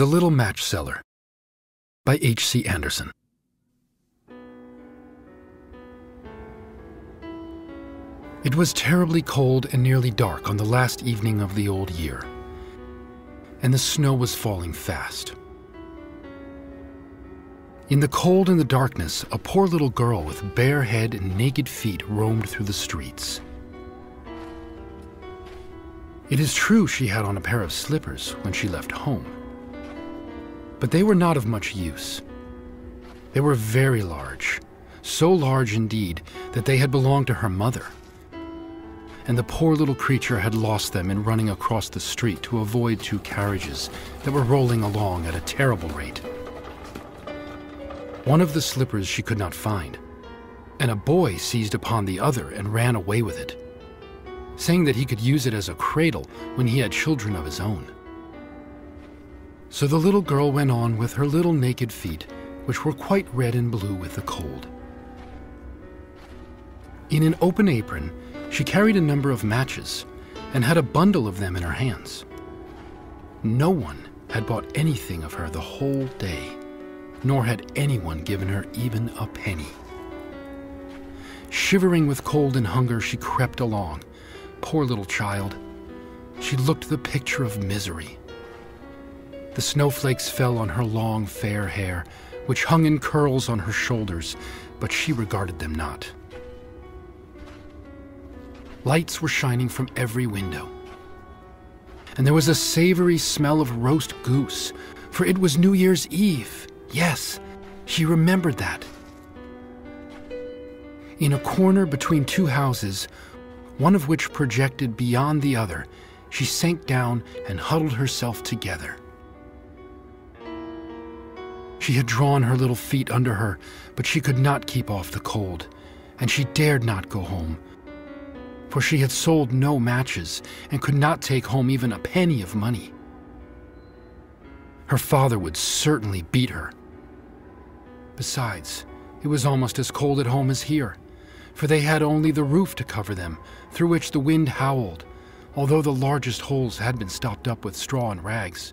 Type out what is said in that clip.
The Little Match Seller by H.C. Andersen. It was terribly cold and nearly dark on the last evening of the old year, and the snow was falling fast. In the cold and the darkness, a poor little girl with bare head and naked feet roamed through the streets. It is true she had on a pair of slippers when she left home, but they were not of much use. They were very large, so large indeed that they had belonged to her mother, and the poor little creature had lost them in running across the street to avoid two carriages that were rolling along at a terrible rate. One of the slippers she could not find, and a boy seized upon the other and ran away with it, saying that he could use it as a cradle when he had children of his own. So the little girl went on with her little naked feet, which were quite red and blue with the cold. In an open apron, she carried a number of matches and had a bundle of them in her hands. No one had bought anything of her the whole day, nor had anyone given her even a penny. Shivering with cold and hunger, she crept along. Poor little child. She looked the picture of misery. The snowflakes fell on her long, fair hair, which hung in curls on her shoulders, but she regarded them not. Lights were shining from every window, and there was a savory smell of roast goose, for it was New Year's Eve. Yes, she remembered that. In a corner between two houses, one of which projected beyond the other, she sank down and huddled herself together. She had drawn her little feet under her, but she could not keep off the cold, and she dared not go home, for she had sold no matches and could not take home even a penny of money. Her father would certainly beat her. Besides, it was almost as cold at home as here, for they had only the roof to cover them, through which the wind howled, although the largest holes had been stopped up with straw and rags.